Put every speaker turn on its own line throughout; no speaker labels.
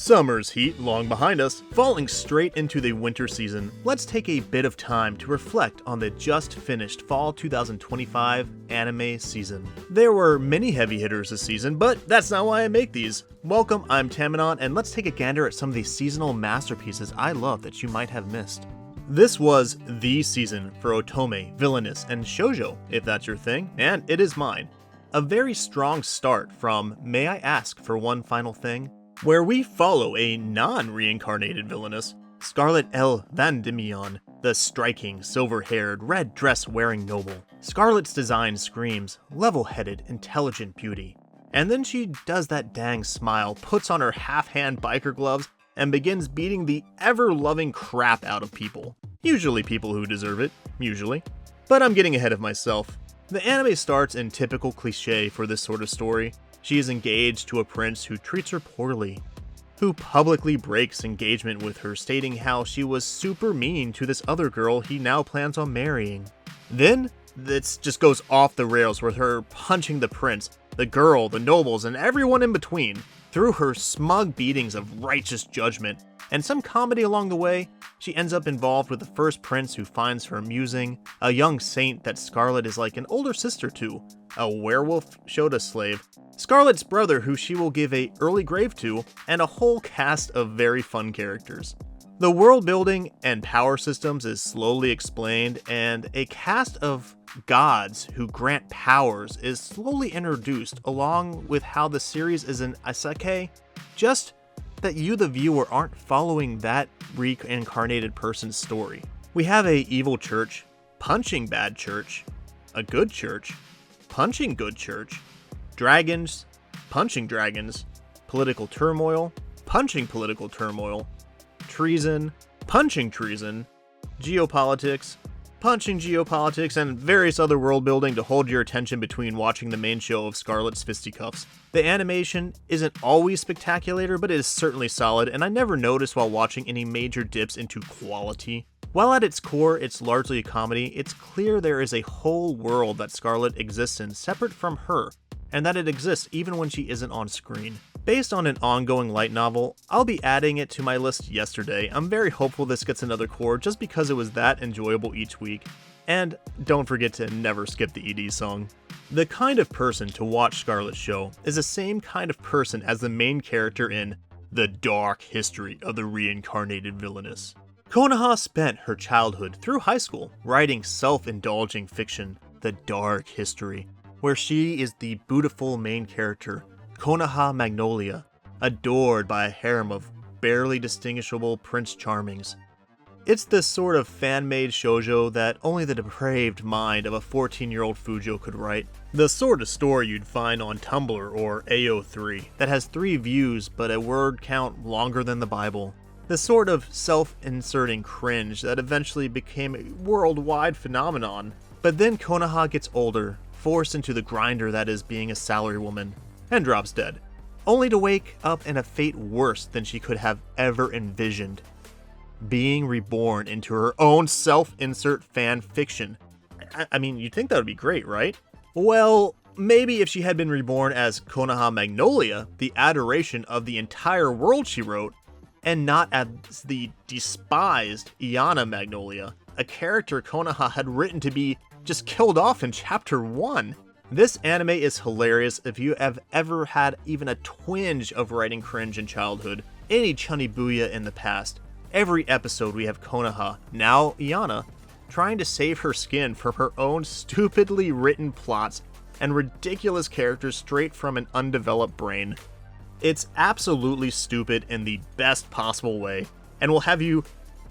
Summer's heat long behind us, falling straight into the winter season, let's take a bit of time to reflect on the just finished fall 2025 anime season. There were many heavy hitters this season, but that's not why I make these. Welcome, I'm Tamanon, and let's take a gander at some of the seasonal masterpieces I love that you might have missed. This was the season for otome, villainess, and shoujo, if that's your thing, and it is mine. A very strong start from May I Ask for One Final Thing? Where we follow a non-reincarnated villainess, Scarlet L. Vandimion, the striking, silver-haired, red dress-wearing noble. Scarlet's design screams level-headed, intelligent beauty. And then she does that dang smile, puts on her half-hand biker gloves, and begins beating the ever-loving crap out of people. Usually people who deserve it, usually. But I'm getting ahead of myself. The anime starts in typical cliché for this sort of story. She is engaged to a prince who treats her poorly, who publicly breaks engagement with her, stating how she was super mean to this other girl he now plans on marrying. Then, this just goes off the rails with her punching the prince, the girl, the nobles, and everyone in between, through her smug beatings of righteous judgment, and some comedy along the way. She ends up involved with the first prince who finds her amusing, a young saint that Scarlet is like an older sister to, a werewolf Shota slave, Scarlet's brother who she will give a early grave to, and a whole cast of very fun characters. The world building and power systems is slowly explained, and a cast of gods who grant powers is slowly introduced, along with how the series is an isekai, just that you the viewer aren't following that reincarnated person's story. We have a evil church, punching bad church, a good church, punching good church, dragons, punching dragons, political turmoil, punching political turmoil, treason, punching treason, geopolitics, punching geopolitics, and various other world building to hold your attention between watching the main show of Scarlet's fisticuffs. The animation isn't always spectacular, but it is certainly solid, and I never noticed while watching any major dips into quality. While at its core it's largely a comedy, it's clear there is a whole world that Scarlet exists in separate from her, and that it exists even when she isn't on screen. Based on an ongoing light novel, I'll be adding it to my list yesterday. I'm very hopeful this gets another core just because it was that enjoyable each week. And don't forget to never skip the ED song. The kind of person to watch Scarlet's show is the same kind of person as the main character in The Dark History of the Reincarnated Villainess. Konoha spent her childhood through high school writing self-indulging fiction, The Dark History, where she is the beautiful main character, Konoha Magnolia, adored by a harem of barely distinguishable Prince Charmings. It's this sort of fan-made shoujo that only the depraved mind of a 14-year-old Fujo could write. The sort of story you'd find on Tumblr or AO3 that has 3 views but a word count longer than the Bible. The sort of self-inserting cringe that eventually became a worldwide phenomenon. But then Konoha gets older, forced into the grinder that is being a salarywoman, and drops dead, only to wake up in a fate worse than she could have ever envisioned. Being reborn into her own self-insert fan fiction. I mean, you'd think that would be great, right? Well, maybe if she had been reborn as Konoha Magnolia, the adoration of the entire world she wrote, and not as the despised Iana Magnolia, a character Konoha had written to be just killed off in chapter 1. This anime is hilarious if you have ever had even a twinge of writing cringe in childhood, any Chunibuya in the past. Every episode we have Konoha, now Iana, trying to save her skin from her own stupidly written plots and ridiculous characters straight from an undeveloped brain. It's absolutely stupid in the best possible way, and will have you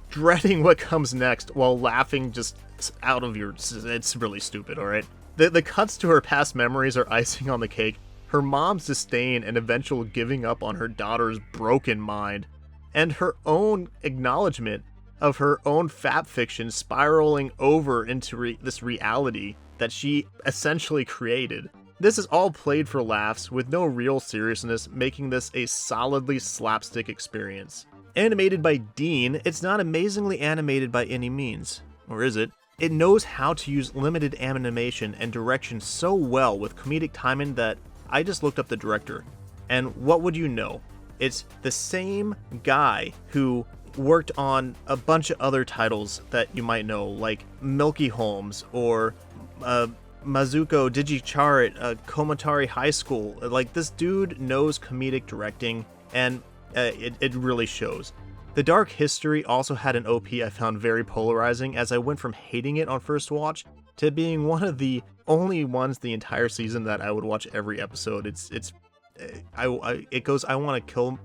dreading what comes next while laughing just out of your... It's really stupid, alright? The cuts to her past memories are icing on the cake, her mom's disdain and eventual giving up on her daughter's broken mind, and her own acknowledgement of her own fap fiction spiraling over into this reality that she essentially created. This is all played for laughs with no real seriousness, making this a solidly slapstick experience. Animated by Dean, it's not amazingly animated by any means. Or is it? It knows how to use limited animation and direction so well with comedic timing that I just looked up the director. And what would you know? It's the same guy who worked on a bunch of other titles that you might know, like Milky Holmes or Mazuko Digicharit, Komatari High School. Like, this dude knows comedic directing, and it really shows. The Dark History also had an OP I found very polarizing, as I went from hating it on first watch to being one of the only ones the entire season that I would watch every episode. It goes, I want to kill,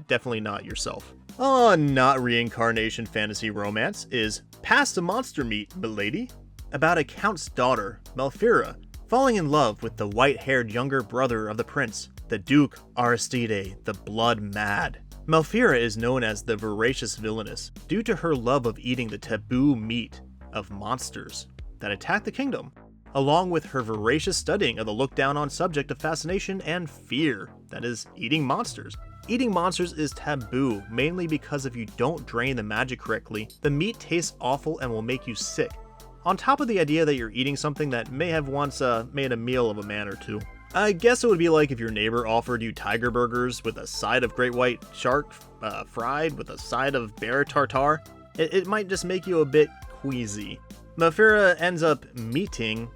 definitely not yourself. Not reincarnation fantasy romance is Past the Monster Meat, Milady, about a count's daughter, Malfira, falling in love with the white-haired younger brother of the prince, the Duke Aristide, the Blood Mad. Malfira is known as the voracious Villainess due to her love of eating the taboo meat of monsters that attack the kingdom, along with her voracious studying of the looked-down-on subject of fascination and fear, that is, eating monsters. Eating monsters is taboo, mainly because if you don't drain the magic correctly, the meat tastes awful and will make you sick. On top of the idea that you're eating something that may have once made a meal of a man or two. I guess it would be like if your neighbor offered you tiger burgers with a side of great white shark fried with a side of bear tartare. It might just make you a bit queasy. Malfira ends up meeting,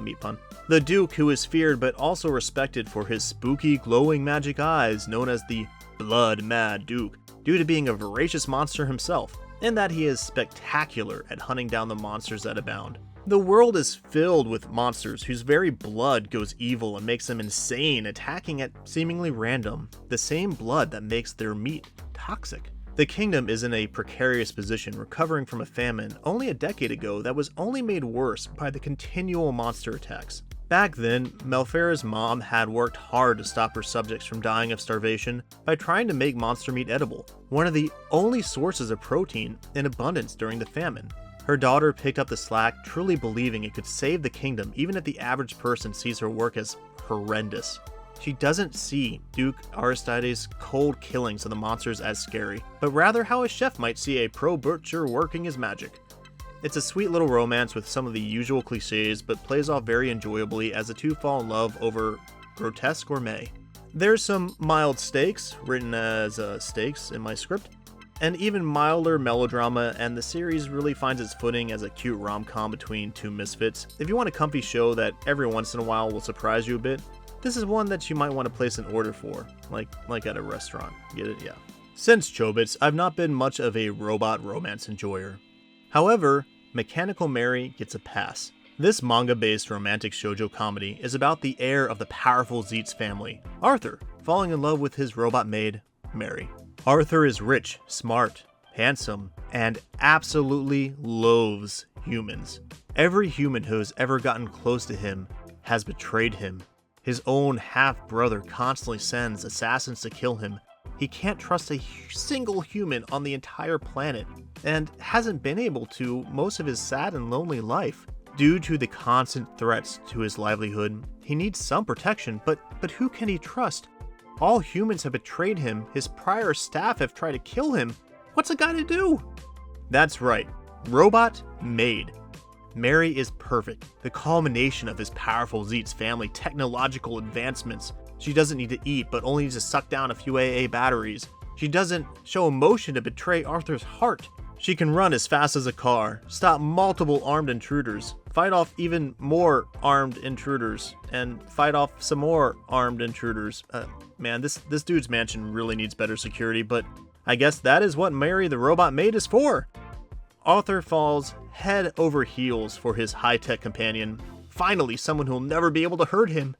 meat pun, the Duke, who is feared but also respected for his spooky glowing magic eyes, known as the Blood Mad Duke, due to being a voracious monster himself, and that he is spectacular at hunting down the monsters that abound. The world is filled with monsters whose very blood goes evil and makes them insane, attacking at seemingly random, the same blood that makes their meat toxic. The kingdom is in a precarious position, recovering from a famine only a decade ago that was only made worse by the continual monster attacks. Back then, Malfira's mom had worked hard to stop her subjects from dying of starvation by trying to make monster meat edible, one of the only sources of protein in abundance during the famine. Her daughter picked up the slack, truly believing it could save the kingdom even if the average person sees her work as horrendous. She doesn't see Duke Aristide's cold killings of the monsters as scary, but rather how a chef might see a pro butcher working his magic. It's a sweet little romance with some of the usual cliches, but plays off very enjoyably as the two fall in love over grotesque gourmet. There's some mild stakes, written as stakes in my script, and even milder melodrama, and the series really finds its footing as a cute rom-com between two misfits. If you want a comfy show that every once in a while will surprise you a bit, this is one that you might want to place an order for, like at a restaurant. Get it? Yeah. Since Chobits, I've not been much of a robot romance enjoyer. However, Mechanical Mary gets a pass. This manga-based romantic shoujo comedy is about the heir of the powerful Zeitz family, Arthur, falling in love with his robot maid, Mary. Arthur is rich, smart, handsome, and absolutely loathes humans. Every human who has ever gotten close to him has betrayed him. His own half-brother constantly sends assassins to kill him. He can't trust a single human on the entire planet, and hasn't been able to most of his sad and lonely life. Due to the constant threats to his livelihood, he needs some protection, but who can he trust? All humans have betrayed him, his prior staff have tried to kill him. What's a guy to do? That's right, robot maid. Mary is perfect, the culmination of his powerful Zeitz family technological advancements. She doesn't need to eat, but only needs to suck down a few AA batteries. She doesn't show emotion to betray Arthur's heart. She can run as fast as a car, stop multiple armed intruders, fight off even more armed intruders, and fight off some more armed intruders. Man, this dude's mansion really needs better security, but I guess that is what Mary the Robot Maid is for. Arthur falls head over heels for his high-tech companion. Finally, someone who'll never be able to hurt him.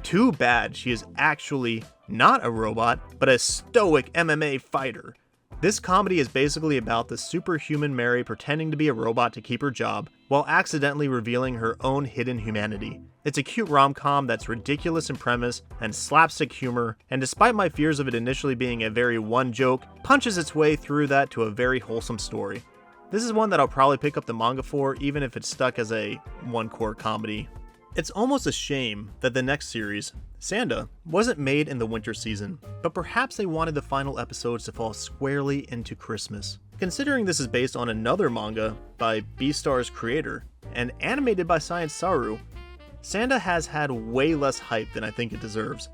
Too bad she is actually not a robot, but a stoic MMA fighter. This comedy is basically about the superhuman Mary pretending to be a robot to keep her job, while accidentally revealing her own hidden humanity. It's a cute rom-com that's ridiculous in premise and slapstick humor, and despite my fears of it initially being a very one joke, punches its way through that to a very wholesome story. This is one that I'll probably pick up the manga for, even if it's stuck as a one-core comedy. It's almost a shame that the next series, Sanda, wasn't made in the winter season, but perhaps they wanted the final episodes to fall squarely into Christmas. Considering this is based on another manga by Beastar's creator, and animated by Science Saru, Sanda has had way less hype than I think it deserves.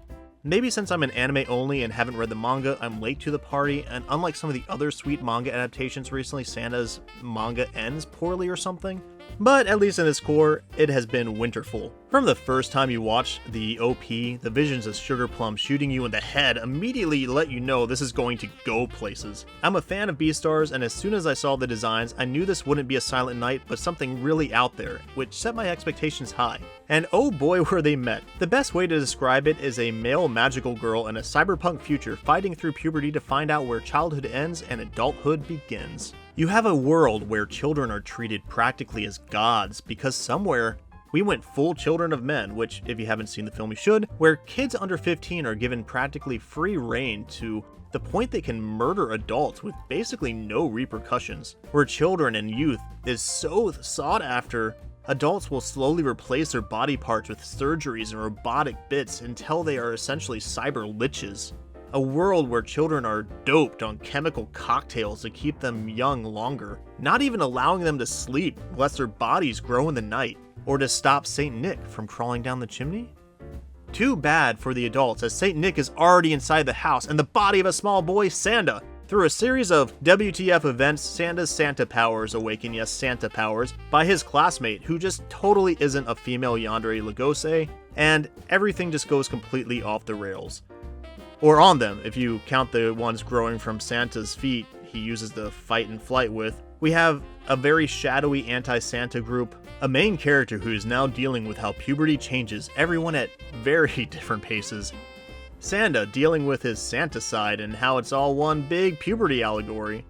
Maybe since I'm an anime only and haven't read the manga, I'm late to the party, and unlike some of the other sweet manga adaptations recently, Sanda's manga ends poorly or something. But at least in this core, it has been winterful. From the first time you watch the OP, the visions of Sugar Plum shooting you in the head immediately let you know this is going to go places. I'm a fan of Beastars, and as soon as I saw the designs, I knew this wouldn't be a Silent Night, but something really out there, which set my expectations high. And oh boy were they met. The best way to describe it is a male magical girl in a cyberpunk future fighting through puberty to find out where childhood ends and adulthood begins. You have a world where children are treated practically as gods because somewhere we went full Children of Men, which if you haven't seen the film you should, where kids under 15 are given practically free reign to the point they can murder adults with basically no repercussions. Where children and youth is so sought after, adults will slowly replace their body parts with surgeries and robotic bits until they are essentially cyber liches. A world where children are doped on chemical cocktails to keep them young longer, not even allowing them to sleep lest their bodies grow in the night, or to stop Saint Nick from crawling down the chimney? Too bad for the adults, as Saint Nick is already inside the house and the body of a small boy, Sanda. Through a series of WTF events, Sanda's Santa powers awaken, yes, Santa powers, by his classmate, who just totally isn't a female yandere Lagose, and everything just goes completely off the rails. Or on them, if you count the ones growing from Santa's feet he uses to fight and flight with. We have a very shadowy anti-Santa group, a main character who is now dealing with how puberty changes everyone at very different paces. Sanda dealing with his Santa side and how it's all one big puberty allegory.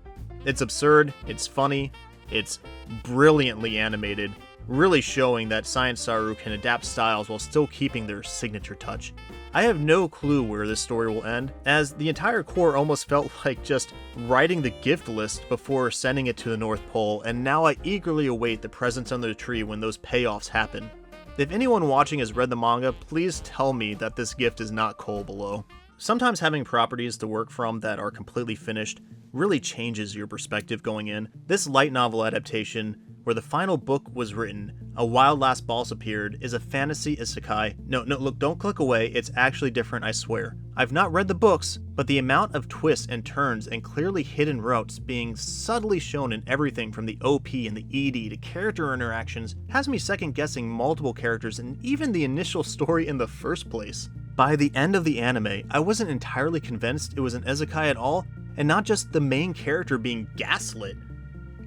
It's absurd, it's funny, it's brilliantly animated, really showing that Science Saru can adapt styles while still keeping their signature touch. I have no clue where this story will end, as the entire core almost felt like just writing the gift list before sending it to the North Pole, and now I eagerly await the presents under the tree when those payoffs happen. If anyone watching has read the manga, please tell me that this gift is not coal below. Sometimes having properties to work from that are completely finished really changes your perspective going in. This light novel adaptation, where the final book was written, a wild last boss appeared, is a fantasy isekai. No, look, don't click away, it's actually different, I swear. I've not read the books, but the amount of twists and turns and clearly hidden routes being subtly shown in everything from the OP and the ED to character interactions has me second guessing multiple characters and even the initial story in the first place. By the end of the anime, I wasn't entirely convinced it was an isekai at all, and not just the main character being gaslit.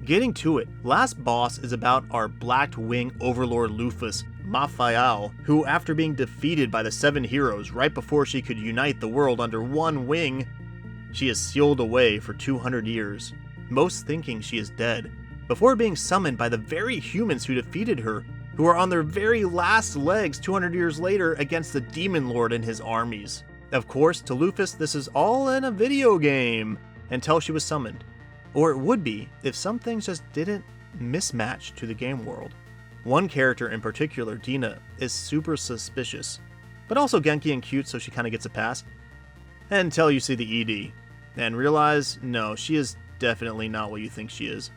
Getting to it, last boss is about our Black Wing Overlord Lufus, Mafayao, who after being defeated by the 7 heroes right before she could unite the world under one wing, she is sealed away for 200 years, most thinking she is dead, before being summoned by the very humans who defeated her, who are on their very last legs 200 years later against the Demon Lord and his armies. Of course, to Lufus, this is all in a video game, until she was summoned. Or it would be if some things just didn't mismatch to the game world. One character in particular, Dina, is super suspicious, but also Genki and cute, so she kind of gets a pass. Until you see the ED, and realize, no, she is definitely not what you think she is.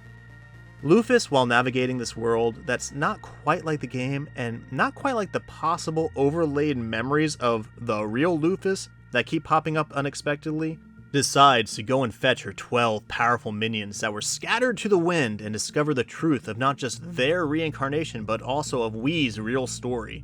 Lufus, while navigating this world that's not quite like the game, and not quite like the possible overlaid memories of the real Lufus that keep popping up unexpectedly, decides to go and fetch her 12 powerful minions that were scattered to the wind and discover the truth of not just their reincarnation, but also of Wii's real story.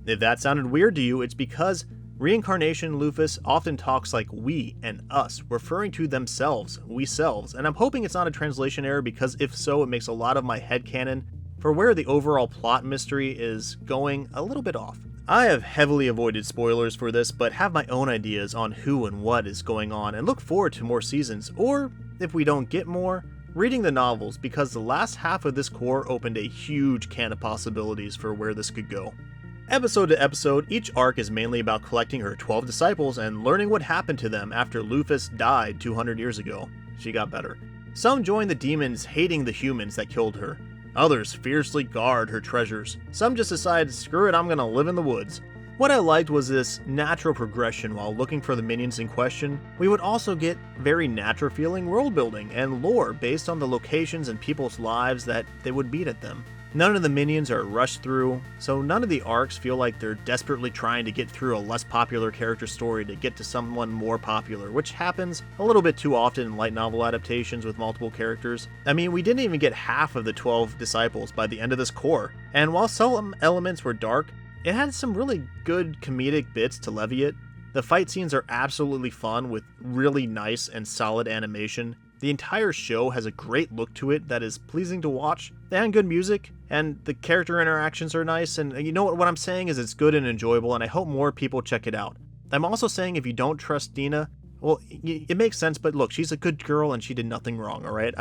If that sounded weird to you, it's because Reincarnation Lufus often talks like we and us, referring to themselves, we-selves, and I'm hoping it's not a translation error, because if so, it makes a lot of my headcanon for where the overall plot mystery is going a little bit off. I have heavily avoided spoilers for this, but have my own ideas on who and what is going on and look forward to more seasons, or, if we don't get more, reading the novels, because the last half of this core opened a huge can of possibilities for where this could go. Episode to episode, each arc is mainly about collecting her 12 disciples and learning what happened to them after Lufus died 200 years ago. She got better. Some join the demons hating the humans that killed her. Others fiercely guard her treasures. Some just decide, screw it, I'm gonna live in the woods. What I liked was this natural progression while looking for the minions in question. We would also get very natural feeling world building and lore based on the locations and people's lives that they would meet at them. None of the minions are rushed through, so none of the arcs feel like they're desperately trying to get through a less popular character story to get to someone more popular, which happens a little bit too often in light novel adaptations with multiple characters. I mean, we didn't even get half of the 12 disciples by the end of this core, and while some elements were dark, it had some really good comedic bits to levy it. The fight scenes are absolutely fun with really nice and solid animation. The entire show has a great look to it that is pleasing to watch, and good music, and the character interactions are nice, and you know what I'm saying is it's good and enjoyable, and I hope more people check it out. I'm also saying if you don't trust Dina, well, it makes sense, but look, she's a good girl and she did nothing wrong, alright?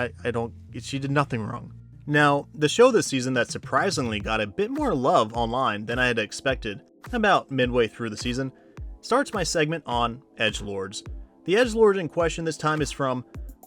She did nothing wrong. Now, the show this season that surprisingly got a bit more love online than I had expected, about midway through the season, starts my segment on edgelords. The edgelord in question this time is from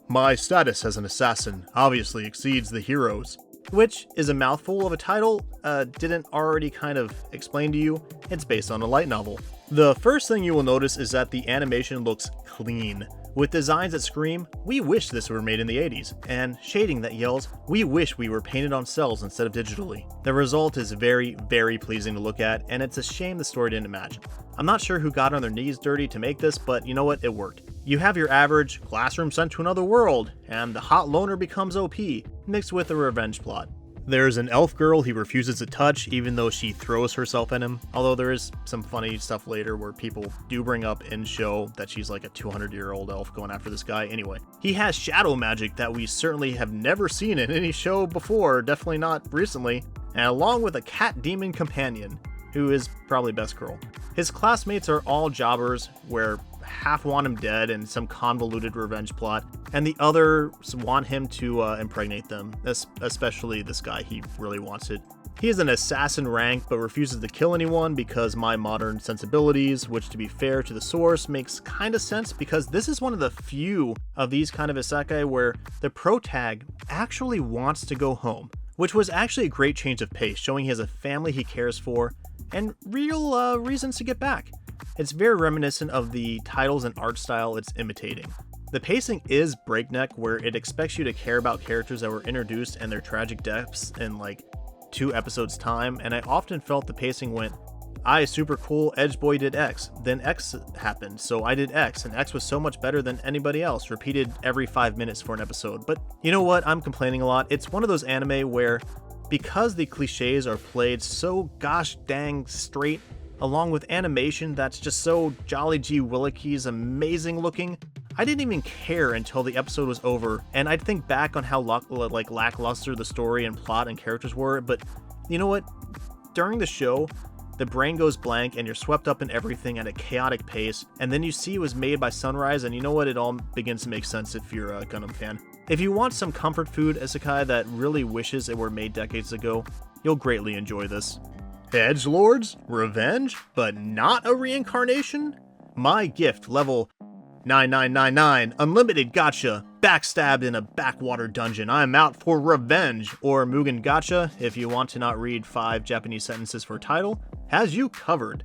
"My status as an assassin obviously exceeds the hero's," which is a mouthful of a title. Didn't already kind of explain to you? It's based on a light novel. The first thing you will notice is that the animation looks clean, with designs that scream, "We wish this were made in the 80s," and shading that yells, "We wish we were painted on cells instead of digitally." The result is very, very pleasing to look at, and it's a shame the story didn't match. I'm not sure who got on their knees dirty to make this, but you know what, it worked. You have your average classroom sent to another world, and the hot loner becomes OP, mixed with a revenge plot. There's an elf girl he refuses to touch even though she throws herself at him, although there is some funny stuff later where people do bring up in show that she's like a 200-year-old elf going after this guy. Anyway, he has shadow magic that we certainly have never seen in any show before, definitely not recently, and along with a cat demon companion, who is probably best girl. His classmates are all jobbers, where half want him dead in some convoluted revenge plot, and the others want him to impregnate them, especially this guy, he really wants it. He is an assassin rank, but refuses to kill anyone because my modern sensibilities, which to be fair to the source, makes kinda sense because this is one of the few of these kind of isekai where the protag actually wants to go home, which was actually a great change of pace, showing he has a family he cares for, and real reasons to get back. It's very reminiscent of the titles and art style it's imitating. The pacing is breakneck, where it expects you to care about characters that were introduced and their tragic deaths in like 2 episodes time, and I often felt the pacing went, super cool, Edge Boy did X, then X happened, so I did X, and X was so much better than anybody else, repeated every 5 minutes for an episode. But you know what, I'm complaining a lot. It's one of those anime where, because the cliches are played so gosh dang straight, along with animation that's just so Jolly G Willikie's amazing looking, I didn't even care until the episode was over, and I'd think back on how lackluster the story and plot and characters were, but you know what? During the show, the brain goes blank and you're swept up in everything at a chaotic pace, and then you see it was made by Sunrise, and you know what? It all begins to make sense if you're a Gundam fan. If you want some comfort food isekai that really wishes it were made decades ago, you'll greatly enjoy this. Edgelords? Revenge? But not a reincarnation? My gift, level 9999, unlimited gacha, backstabbed in a backwater dungeon. I'm out for revenge, or Mugen Gacha, if you want to not read 5 Japanese sentences for a title, has you covered.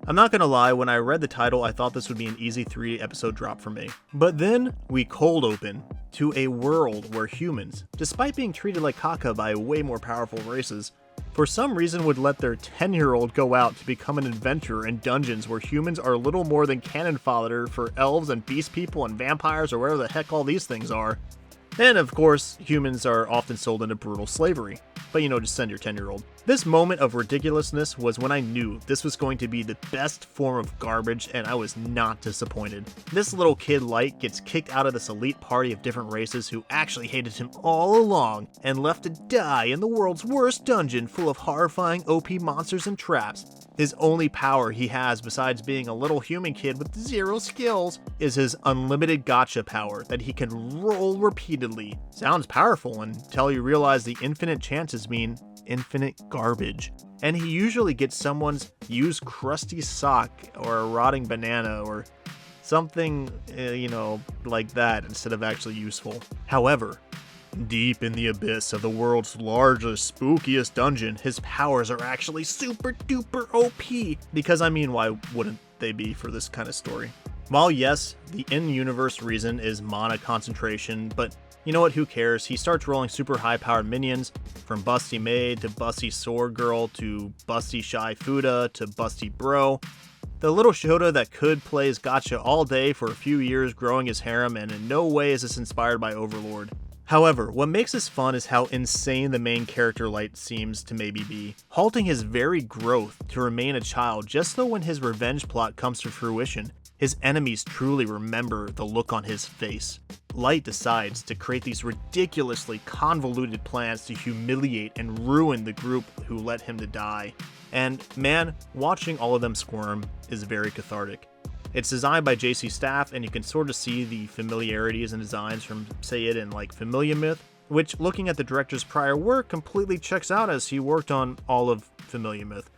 I'm not gonna lie, when I read the title, I thought this would be an easy 3-episode drop for me. But then, we cold open to a world where humans, despite being treated like caca by way more powerful races, for some reason would let their 10-year-old go out to become an adventurer in dungeons where humans are little more than cannon fodder for elves and beast people and vampires or whatever the heck all these things are. And of course, humans are often sold into brutal slavery. But you know, just send your 10-year-old. This moment of ridiculousness was when I knew this was going to be the best form of garbage, and I was not disappointed. This little kid Light gets kicked out of this elite party of different races who actually hated him all along, and left to die in the world's worst dungeon full of horrifying OP monsters and traps. His only power he has, besides being a little human kid with 0 skills, is his unlimited gacha power that he can roll repeatedly. Sounds powerful until you realize the infinite chances mean infinite garbage. And he usually gets someone's used crusty sock or a rotting banana or something, like that instead of actually useful. However, deep in the abyss of the world's largest, spookiest dungeon, his powers are actually super duper OP. Because why wouldn't they be for this kind of story? While yes, the in-universe reason is mana concentration, but you know what, who cares? He starts rolling super high-powered minions, from Busty Maid to Busty Sword Girl to Busty Shy Fuda to Busty Bro. The little Shota that could plays Gacha all day for a few years growing his harem, and in no way is this inspired by Overlord. However, what makes this fun is how insane the main character Light seems to maybe be, halting his very growth to remain a child just so when his revenge plot comes to fruition, his enemies truly remember the look on his face. Light decides to create these ridiculously convoluted plans to humiliate and ruin the group who led him to die. And man, watching all of them squirm is very cathartic. It's designed by JC Staff, and you can sort of see the familiarities and designs from, say it in like Familia Myth, which looking at the director's prior work completely checks out as he worked on all of Familia Myth.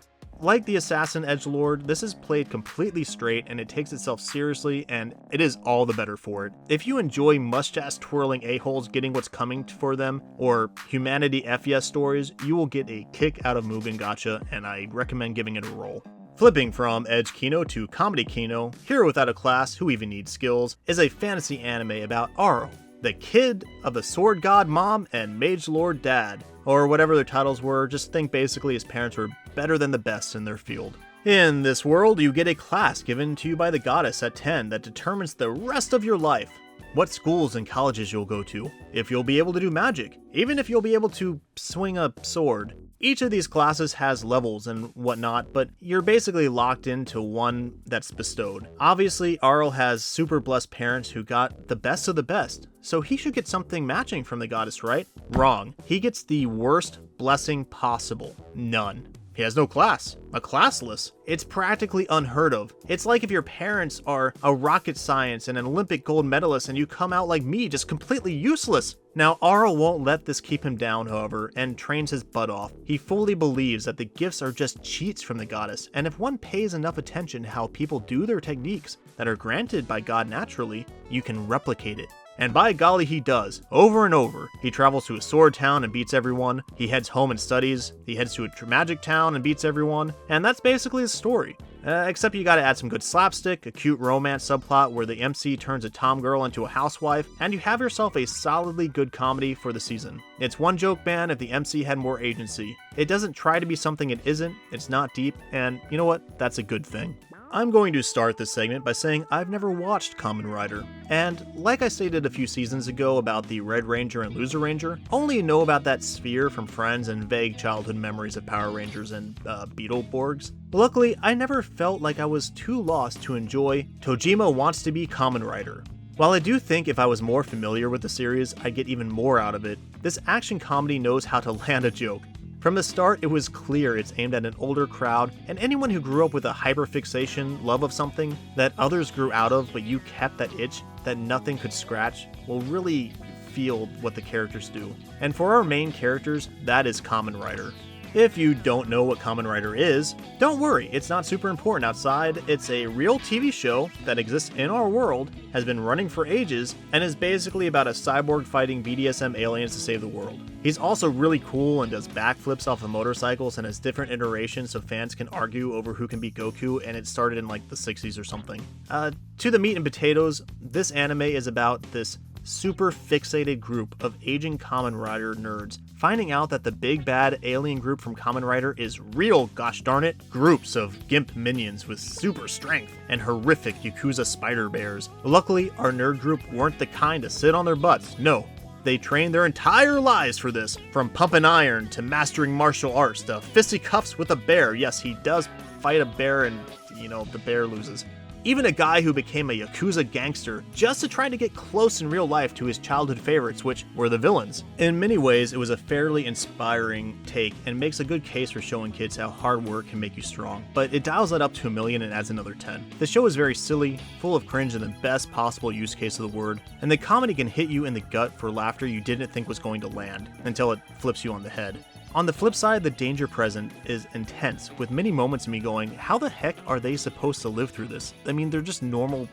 Like the Assassin Edgelord, this is played completely straight and it takes itself seriously, and it is all the better for it. If you enjoy mustache twirling a-holes getting what's coming for them, or humanity FES stories, you will get a kick out of Mugen Gacha, and I recommend giving it a roll. Flipping from Edge Kino to Comedy Kino, Hero Without a Class, Who Even Needs Skills, is a fantasy anime about Aro, the kid of a sword god mom and mage lord dad, or whatever their titles were. Just think basically his parents were better than the best in their field. In this world, you get a class given to you by the goddess at 10 that determines the rest of your life. What schools and colleges you'll go to, if you'll be able to do magic, even if you'll be able to swing a sword. Each of these classes has levels and whatnot, but you're basically locked into one that's bestowed. Obviously, Arl has super blessed parents who got the best of the best, so he should get something matching from the goddess, right? Wrong. He gets the worst blessing possible. None. He has no class. A classless. It's practically unheard of. It's like if your parents are a rocket science and an Olympic gold medalist and you come out like me, just completely useless. Now, Aro won't let this keep him down, however, and trains his butt off. He fully believes that the gifts are just cheats from the goddess, and if one pays enough attention to how people do their techniques that are granted by God naturally, you can replicate it. And by golly, he does, over and over. He travels to a sword town and beats everyone, he heads home and studies, he heads to a magic town and beats everyone, and that's basically his story. Except you gotta add some good slapstick, a cute romance subplot where the MC turns a tomgirl into a housewife, and you have yourself a solidly good comedy for the season. It's one joke ban if the MC had more agency. It doesn't try to be something it isn't, it's not deep, and you know what? That's a good thing. I'm going to start this segment by saying I've never watched Kamen Rider, and like I stated a few seasons ago about the Red Ranger and Loser Ranger, only know about that sphere from friends and vague childhood memories of Power Rangers and Beetleborgs. Luckily, I never felt like I was too lost to enjoy Tojima Wants to Be Kamen Rider. While I do think if I was more familiar with the series, I'd get even more out of it, this action comedy knows how to land a joke. From the start, it was clear it's aimed at an older crowd, and anyone who grew up with a hyperfixation love of something that others grew out of but you kept that itch that nothing could scratch will really feel what the characters do. And for our main characters, that is Kamen Rider. If you don't know what Kamen Rider is, don't worry, it's not super important outside. It's a real TV show that exists in our world, has been running for ages, and is basically about a cyborg fighting BDSM aliens to save the world. He's also really cool and does backflips off of motorcycles and has different iterations so fans can argue over who can beat Goku, and it started in like the 60s or something. To the meat and potatoes, this anime is about this super fixated group of aging Kamen Rider nerds finding out that the big bad alien group from Kamen Rider is real, gosh darn it, groups of gimp minions with super strength and horrific Yakuza spider bears. Luckily, our nerd group weren't the kind to sit on their butts, no. They trained their entire lives for this, from pumping iron to mastering martial arts to fisticuffs with a bear. Yes, he does fight a bear and, the bear loses. Even a guy who became a Yakuza gangster just to try to get close in real life to his childhood favorites, which were the villains. In many ways, it was a fairly inspiring take and makes a good case for showing kids how hard work can make you strong, but it dials that up to 1,000,000 and adds another 10. The show is very silly, full of cringe in the best possible use case of the word, and the comedy can hit you in the gut for laughter you didn't think was going to land, until it flips you on the head. On the flip side, the danger present is intense, with many moments of me going, how the heck are they supposed to live through this? I mean, they're just normal,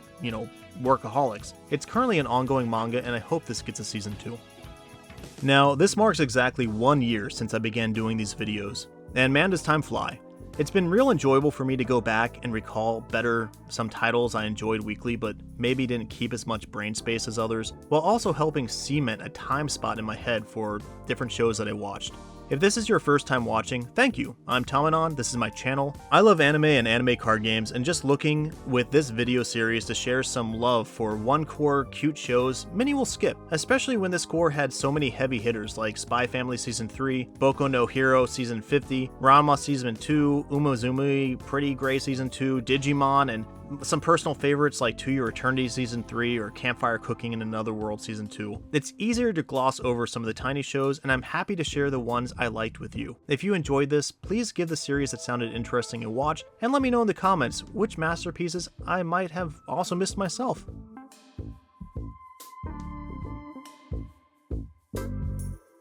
workaholics. It's currently an ongoing manga, and I hope this gets a season 2. Now, this marks exactly 1 year since I began doing these videos, and man does time fly. It's been real enjoyable for me to go back and recall better some titles I enjoyed weekly but maybe didn't keep as much brain space as others, while also helping cement a time spot in my head for different shows that I watched. If this is your first time watching, thank you. I'm Tamanon, this is my channel. I love anime and anime card games, and just looking with this video series to share some love for one core cute shows, many will skip, especially when this core had so many heavy hitters like Spy Family Season 3, Boku no Hero Season 50, Ranma Season 2, Umazoomi Pretty Gray Season 2, Digimon, and some personal favorites like To Your Eternity Season 3 or Campfire Cooking in Another World Season 2. It's easier to gloss over some of the tiny shows, and I'm happy to share the ones I liked with you. If you enjoyed this, please give the series that sounded interesting a watch, and let me know in the comments which masterpieces I might have also missed myself.